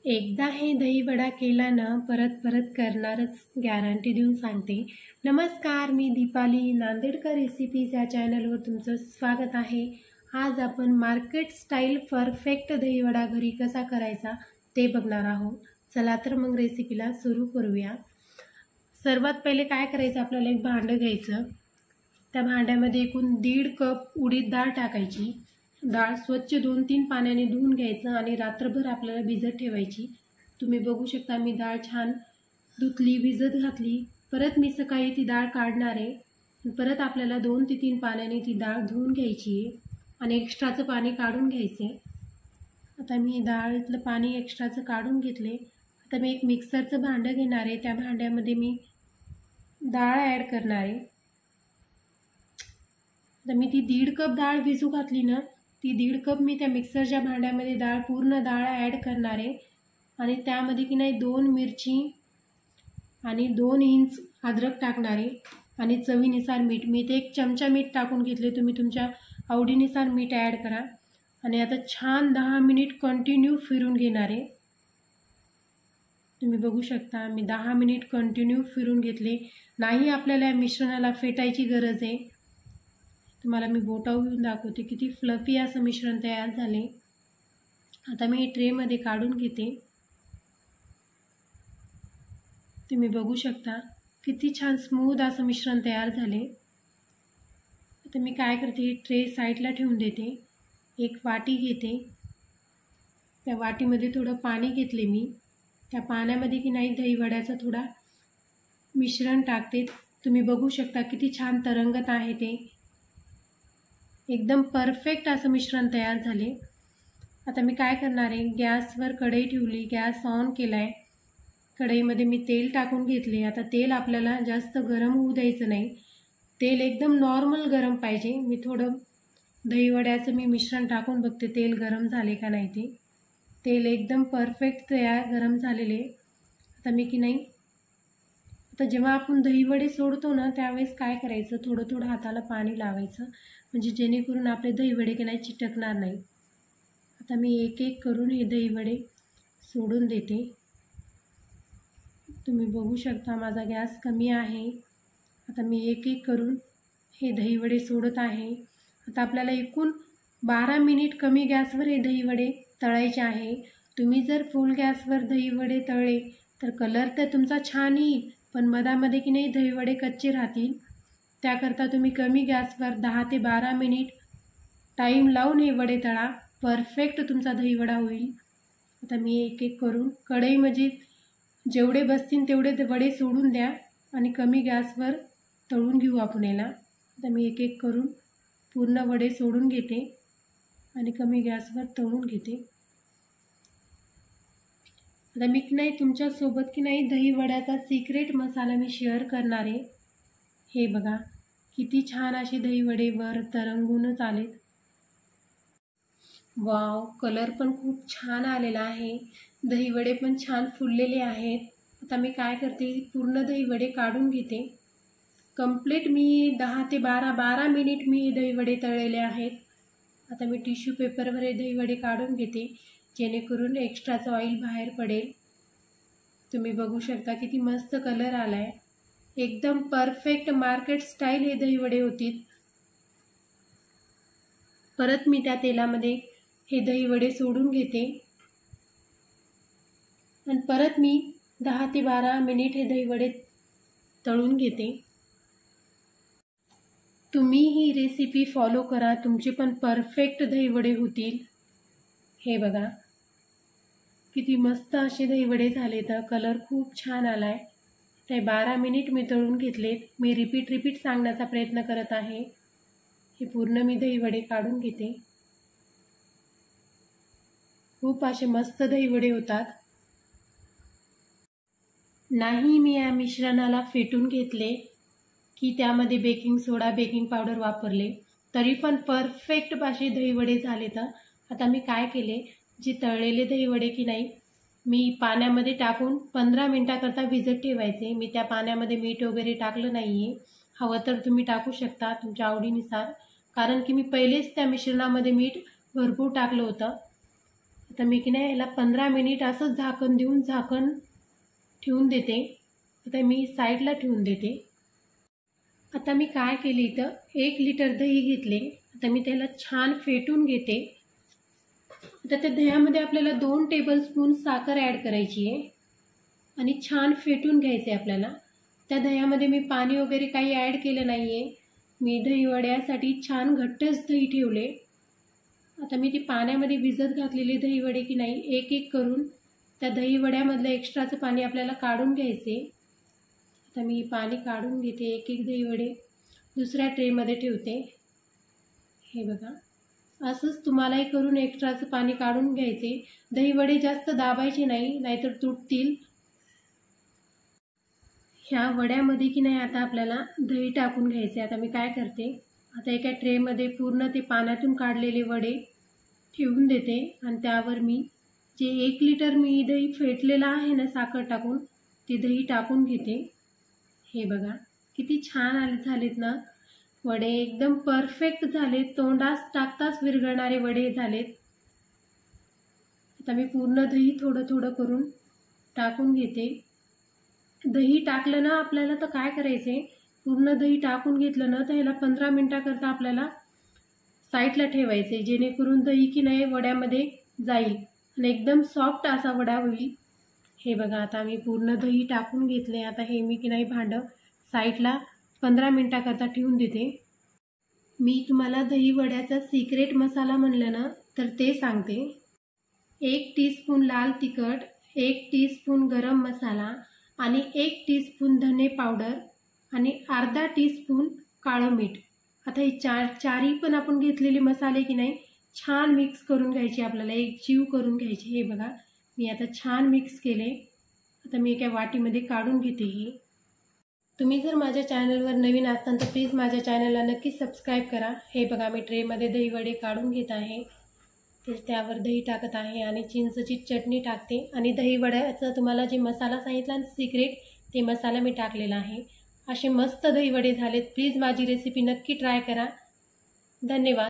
एकदा हे दही वडा केला ना परत परत करणारच गॅरंटी देऊन सांगते। नमस्कार, मी दीपाली नांदेडकर रेसिपीज या चॅनलवर तुमचं स्वागत आहे। आज आपण मार्केट स्टाईल परफेक्ट दही वडा घरी कसा करायचा ते बघणार आहोत। चला तर मग रेसिपीला सुरू करूया। सर्वात पहिले काय करायचं, आपल्याला एक भांडं घ्यायचं। त्या भांड्यामध्ये एकूण 1.5 कप उडीद डाळ टाकायची। डाळ स्वच्छ 2-3 पाण्याने धुवून घ्यायचं आणि रात्रभर आपल्याला भिजत ठेवायची। तुम्ही बघू शकता मी डाळ छान धुतली, भिजत घातली। परत मी सकाळी ती डाळ काढणार आहे। परत आपल्याला 2 ते 3 पाण्याने ती डाळ धुवून घ्यायची आणि एक्स्ट्राचं पाणी काढून घ्यायचे। आता मी डाळीतलं पाणी एक्स्ट्राचं काढून घेतले। आता मी एक मिक्सरचं भांडं घेणार आहे। त्या भांड्यामध्ये मी डाळ ॲड करणार आहे। आता मी ती 1.5 कप डाळ भिजू घातली ना, ती 1.5 कप मी त्या मिक्सरच्या भांड्यामध्ये पूर्ण डाळ ॲड करणार आहे। आणि त्यामध्ये की नाही 2 मिरची आणि 2 इंच अद्रक टाकणार आहे आणि चवीनुसार मीठ। मी इथे 1 चमचा मीठ टाकून घेतले, तुम्ही तुमच्या आवडीनुसार मीठ ॲड करा। आणि आता छान 10 मिनिट कंटिन्यू फिरून घेणार आहे। तुम्ही बघू शकता मी 10 मिनिट कंटिन्यू फिरून घेतले। नाही आपल्याला या मिश्रणाला फेटायची गरज आहे। तुम्हाला मी बोटावर घेऊन दाखवते किती फ्लफी असं मिश्रण तयार झाले। आता मी ट्रेमध्ये काढून घेते। तुम्ही बघू शकता किती छान स्मूथ असं मिश्रण तयार झाले। आता मी काय करते, ट्रे साईडला ठेवून देते। एक वाटी घेते, त्या वाटीमध्ये थोडं पाणी घेतले मी। त्या पाण्यामध्ये की नाही दही वड्याचं थोडा मिश्रण टाकते। तुम्ही बघू शकता किती छान तरंगत आहे ते। एकदम परफेक्ट असं मिश्रण तयार झाले। आता मी काय करणार आहे, गॅसवर कढई ठेवली, गॅस ऑन केला आहे। कढईमध्ये मी तेल टाकून घेतले। आता तेल आपल्याला जास्त गरम होऊ द्यायचं नाही, तेल एकदम नॉर्मल गरम पाहिजे। मी थोडं दही वड्याचं मी मिश्रण टाकून बघते तेल गरम झाले का नाही ते। तेल एकदम परफेक्ट गरम झालेले। आता मी की नाही, आता जेव्हा आपण दही वडे सोडतो ना त्यावेळेस काय करायचं, थोडं थोडं हाताला पाणी लावायचं, म्हणजे जेणेकरून आपले दही वडे की नाही चिटकणार नाही। आता मी एक एक करून हे दही वडे सोडून देते। तुम्ही बघू शकता माझा गॅस कमी आहे। आता मी एक एक करून हे दही वडे सोडत आहे। आता आपल्याला एकूण 12 मिनिट कमी गॅसवर हे दही वडे तळायचे आहे। तुम्ही जर फुल गॅसवर दही वडे तळले तर कलर तर तुमचा छान येईल, पण मधामध्ये की नाही दही वडे कच्चे राहतील। त्याकरता तुम्ही कमी गॅसवर 10 ते 12 मिनिट टाईम लावून हे वडे तळा, परफेक्ट तुमचा दही वडा होईल। आता मी एक एक करून कढईमध्ये जेवढे बसतील तेवढे वडे सोडून द्या आणि कमी गॅसवर तळून घेऊ आपण याला। आता मी एक एक करून पूर्ण वडे सोडून घेते आणि कमी गॅसवर तळून घेते। आता मी की नाही तुमच्यासोबत की नाही दही वड्याचा सिक्रेट मसाला मी शेअर करणार आहे। हे बघा किती छान असे दही वडे वर तरंगूनच आलेत। वाव, कलर पण खूप छान आलेला आहे, दही वडे पण छान फुललेले आहेत। आता मी काय करते, पूर्ण दही वडे काढून घेते। कंप्लीट मी 10 ते 12 मिनिट मी दही वडे तळलेले आहेत। आता मी टिश्यू पेपरवर हे दही वडे काढून घेते, जेणेकरून एक्स्ट्राचं ऑइल बाहेर पडेल। तुम्ही बघू शकता किती मस्त कलर आला आहे, एकदम परफेक्ट मार्केट स्टाईल हे दही वडे होतील। परत मी त्या तेलामध्ये हे दही वडे सोडून घेते आणि परत मी 10 ते 12 मिनिट हे दही वडे तळून घेते। तुम्ही ही रेसिपी फॉलो करा, तुमचे पण परफेक्ट दही वडे होतील। हे बघा किती मस्त असे दही वडे झाले, तर कलर खूप छान आला आहे। ते 12 मिनिट मी तळून घेतलेत। मी रिपीट सांगण्याचा प्रयत्न करत आहे। हे पूर्ण मी दही वडे काढून घेते। खूप असे मस्त दही वडे होतात। नाही मी या मिश्रणाला फेटून घेतले की त्यामध्ये बेकिंग सोडा, बेकिंग पावडर वापरले, तरी पण परफेक्ट असे दही वडे झाले। तर आता मी काय केले, जे तळलेले दही वडे की नाही मी पाण्यामध्ये टाकून 15 मिनिटाकरता भिजत ठेवायचे। मी त्या पाण्यामध्ये मीठ वगैरे टाकलं नाही आहे, हवं तर तुम्ही टाकू शकता तुमच्या आवडीनुसार, कारण की मी पहिलेच त्या मिश्रणामध्ये मीठ भरपूर टाकलं होतं। आता मी की नाही याला 15 मिनिट असं झाकण देऊन झाकण ठेवून देते. आता मी साईडला ठेवून देते. आता मी काय केले, इथं 1 लिटर दही घेतले. आता मी त्याला छान फेटून घेते. आता त्या दह्यामध्ये आपल्याला 2 टेबलस्पून साखर ॲड करायची आहे आणि छान फेटून घ्यायचे आपल्याला. त्या दह्यामध्ये मी पाणी वगैरे काही ॲड केलं नाही आहे. मी दही वड्यासाठी छान घट्टच दही ठेवले. आता मी ती पाण्यामध्ये भिजत घातलेले दही वडे की नाही एक एक करून त्या दही वड्यामधलं एक्स्ट्राचं पाणी आपल्याला काढून घ्यायचे. आता मी पाणी काढून घेते. एक एक दही वडे दुसऱ्या ट्रेमध्ये ठेवते. हे बघा, असंच तुम्हालाही करून एक्स्ट्राचं पाणी काढून घ्यायचे. दही वडे जास्त दाबायचे नाही, नाहीतर तुटतील. ह्या वड्यामध्ये की नाही आता आपल्याला दही टाकून घ्यायचे. आता मी काय करते, आता एका ट्रेमध्ये पूर्ण ते पाण्यातून काढलेले वडे ठेवून देते आणि त्यावर मी जे 1 लिटर मी दही फेटलेलं आहे ना साखर टाकून, ते दही टाकून घेते. हे बघा किती छान झालेत ना वडे, एकदम परफेक्ट झालेत. तोंडात टाकताच विरघळणारे वडे झालेत. आता मी पूर्ण दही थोडं थोडं करून टाकून घेते. दही टाकलं ना आपल्याला तर काय करायचे, पूर्ण दही टाकून घेतलं ना तर ह्याला 15 मिनिटाकरता आपल्याला साईडला ठेवायचे, जेणेकरून दही की नाही वड्यामध्ये जाईल आणि एकदम सॉफ्ट असा वडा होईल. हे बघा, आता मी पूर्ण दही टाकून घेतले. आता हे मी की नाही भांडं साईडला 15 मिनिटाकरता ठेवून देते. मी तुम्हाला दही वड्याचा सिक्रेट मसाला म्हणलं ना तर ते सांगते. 1 टीस्पून लाल तिखट, 1 टीस्पून गरम मसाला आणि 1 टीस्पून धने पावडर आणि अर्धा टीस्पून काळं मीठ. आता हे चारही पण आपण घेतलेले मसाले की नाही छान मिक्स करून घ्यायचे, आपल्याला एक जीव करून घ्यायचे. हे बघा मी आता छान मिक्स केले. आता मी एका वाटीमध्ये काढून घेते. हे तुम्ही जर माझ्या चॅनलवर नवीन असताल तर प्लीज माझ्या चॅनलला नक्की सबस्क्राईब करा. हे बघा मी ट्रेमध्ये दही वडे काढून घेत आहे. त्यावर दही टाकत आहे आणि चिंचची चटणी टाकते आणि दही वड्याचा तुम्हाला जे मसाला सांगितला सिक्रेट ते मसाला मी टाकलेला आहे. असे मस्त दही वडे झालेत. प्लीज माझी रेसिपी नक्की ट्राय करा. धन्यवाद.